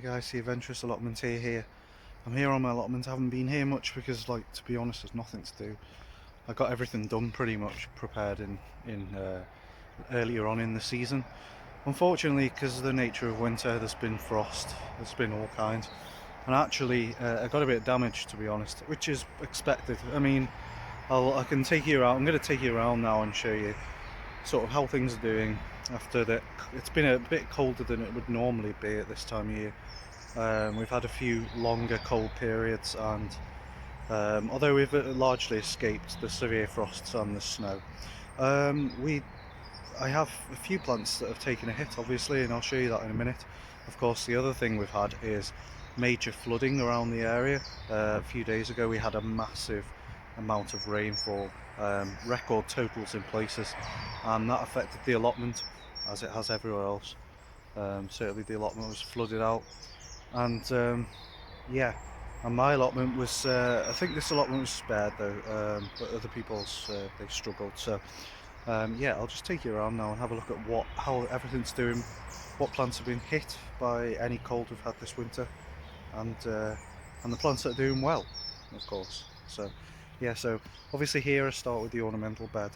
guys, the Adventurous Allotment here. I'm here on my allotment. I haven't been here much because, like, to be honest, there's nothing to do. I got everything done pretty much prepared in earlier on in the season. Unfortunately, because of the nature of winter, there's been frost, there's been all kinds, and actually I got a bit of damage, to be honest, which is expected. I mean, I can take you around. I'm going to take you around now and show you sort of how things are doing after that. It's been a bit colder than it would normally be at this time of year. We've had a few longer cold periods, and although we've largely escaped the severe frosts and the snow, um, we I have a few plants that have taken a hit, obviously, and I'll show you that in a minute. Of course, the other thing we've had is major flooding around the area. A few days ago we had a massive amount of rainfall, record totals in places, and that affected the allotment as it has everywhere else. Certainly the allotment was flooded out, and yeah, and my allotment was, I think this allotment was spared though, but other people's, they struggled. So yeah, I'll just take you around now and have a look at how everything's doing, what plants have been hit by any cold we've had this winter, and the plants that are doing well, of course. So yeah, so obviously here I start with the ornamental bed.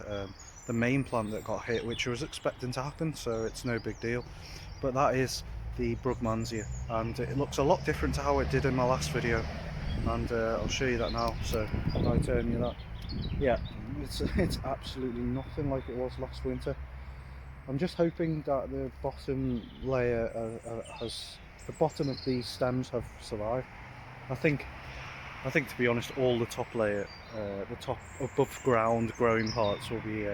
The main plant that got hit, which I was expecting to happen, so it's no big deal, but that is the Brugmansia, and it looks a lot different to how it did in my last video, and I'll show you that now. So if I turn you that, yeah, it's absolutely nothing like it was last winter. I'm just hoping that the bottom layer the bottom of these stems have survived. I think to be honest, all the top layer, the top above ground growing parts will be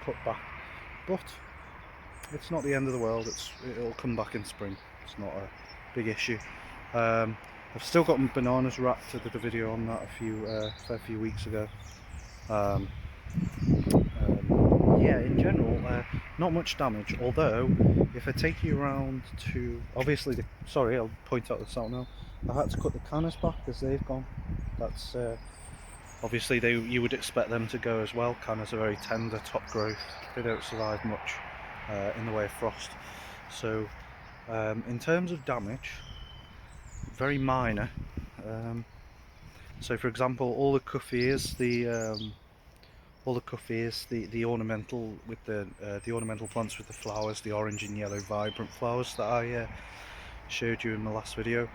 cut back, but it's not the end of the world. It'll come back in spring. It's not a big issue. I've still got my bananas wrapped. I did a video on that a fair few weeks ago. Yeah, in general, not much damage. Although, if I take you around to, obviously, sorry, I'll point out this out now. I had to cut the cannas back because they've gone. That's obviously you would expect them to go as well. Cannas are very tender top growth. They don't survive much in the way of frost. So, in terms of damage, very minor. So, for example, all the cuffiers, the ornamental with the ornamental plants with the flowers, the orange and yellow vibrant flowers that I showed you in the last video,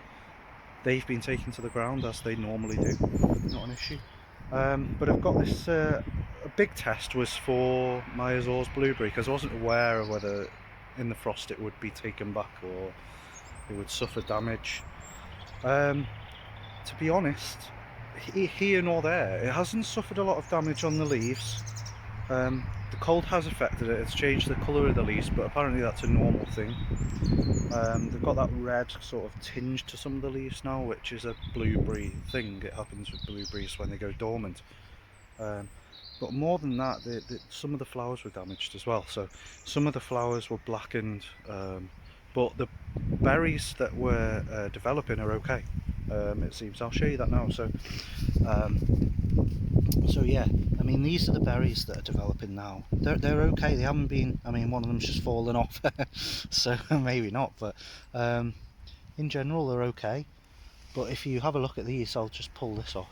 they've been taken to the ground as they normally do. Not an issue. But I've got this. A big test was for my Azores blueberry, because I wasn't aware of whether in the frost it would be taken back or it would suffer damage. To be honest, here nor there, it hasn't suffered a lot of damage on the leaves. The cold has affected it. It's changed the colour of the leaves, but apparently that's a normal thing. They've got that red sort of tinge to some of the leaves now, which is a blueberry thing. It happens with blueberries when they go dormant. But more than that, some of the flowers were damaged as well. So some of the flowers were blackened, but the berries that were developing are okay. It seems. I'll show you that now. So yeah, I mean, these are the berries that are developing now. They're okay. They haven't been. I mean, one of them's just fallen off, so maybe not. But in general, they're okay. But if you have a look at these, I'll just pull this off.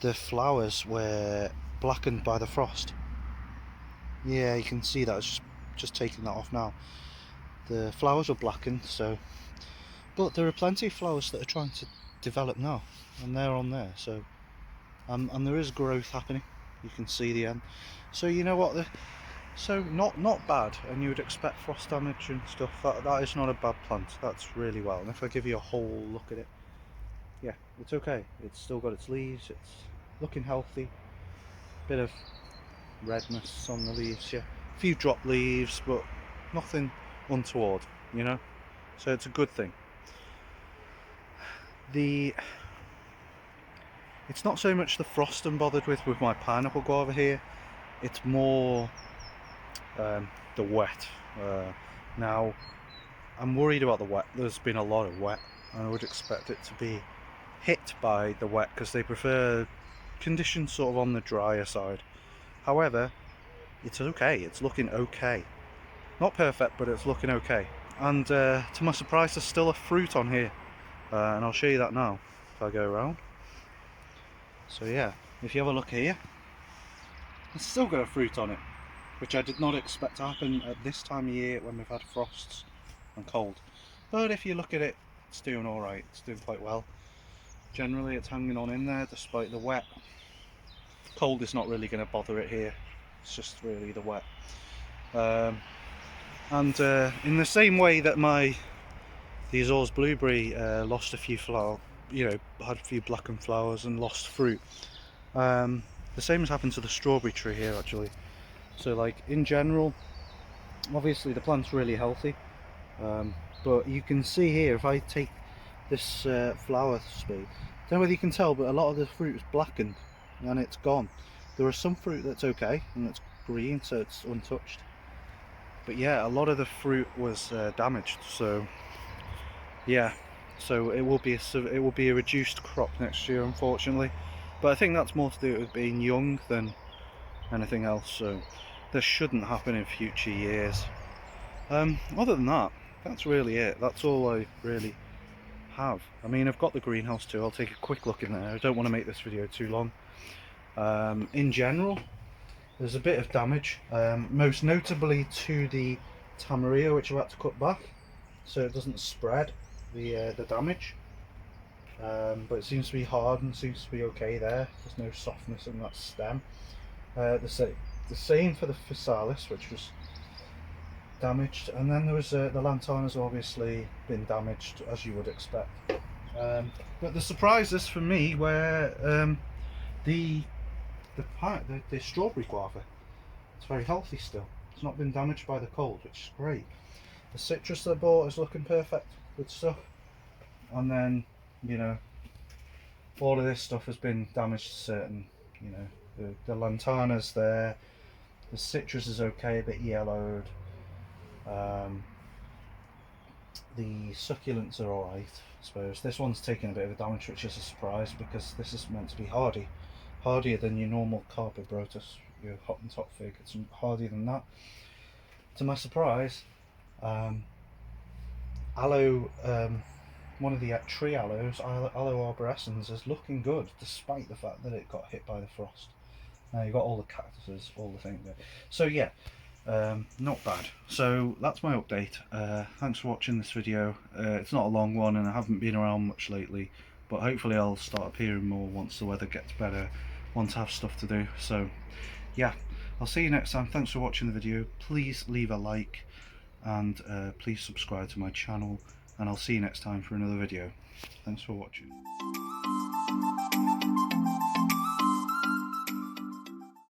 The flowers were blackened by the frost. Yeah, you can see that. It's just taking that off now. The flowers were blackened, so. But there are plenty of flowers that are trying to develop now, and they're on there. So. And there is growth happening. You can see the end. So you know what? So not bad. And you would expect frost damage and stuff. That is not a bad plant. That's really well. And if I give you a whole look at it, yeah, it's okay. It's still got its leaves. It's looking healthy. Bit of redness on the leaves. Yeah, a few drop leaves, but nothing untoward. You know. So it's a good thing. It's not so much the frost I'm bothered with my pineapple guava here. It's more the wet. Now, I'm worried about the wet. There's been a lot of wet, and I would expect it to be hit by the wet because they prefer conditions sort of on the drier side. However, it's okay. It's looking okay. Not perfect, but it's looking okay. and to my surprise there's still a fruit on here, and I'll show you that now if I go around. So yeah, if you have a look here, it's still got a fruit on it, which I did not expect to happen at this time of year when we've had frosts and cold. But if you look at it, it's doing alright, it's doing quite well. Generally it's hanging on in there despite the wet. Cold is not really going to bother it here, it's just really the wet. And in the same way that the Azores blueberry lost a few flowers, had a few blackened flowers and lost fruit, the same has happened to the strawberry tree here actually. So like in general, obviously the plant's really healthy, but you can see here, if I take this flower spade, I don't know whether you can tell, but a lot of the fruit is blackened and it's gone. There is some fruit that's okay and it's green, so it's untouched, but yeah, a lot of the fruit was damaged. So yeah, so it will be a reduced crop next year, unfortunately. But I think that's more to do with being young than anything else. So this shouldn't happen in future years. Other than that, that's really it. That's all I really have. I mean, I've got the greenhouse too. I'll take a quick look in there. I don't want to make this video too long. In general, there's a bit of damage, most notably to the tamarillo, which I've had to cut back so it doesn't spread the damage. But it seems to be hard and seems to be okay there. There's no softness in that stem. The same for the physalis, which was damaged, and then there was the lantanas, obviously been damaged as you would expect. But the surprises for me were the strawberry guava. It's very healthy still. It's not been damaged by the cold, which is great. The citrus that I bought is looking perfect, good stuff. And then, all of this stuff has been damaged to certain, the lantanas there. The citrus is okay, a bit yellowed. The succulents are alright, I suppose. This one's taken a bit of a damage, which is a surprise because this is meant to be hardier than your normal carpet brotus, your Hottentot fig. It's hardier than that. To my surprise, aloe, one of the tree aloes, Aloe arborescens, is looking good despite the fact that it got hit by the frost. Now you've got all the cactuses, all the things there. So yeah, not bad. So that's my update. Thanks for watching this video. It's not a long one and I haven't been around much lately, but hopefully I'll start appearing more once the weather gets better, once I have stuff to do. So yeah, I'll see you next time. Thanks for watching the video. Please leave a like and please subscribe to my channel, and I'll see you next time for another video. Thanks for watching.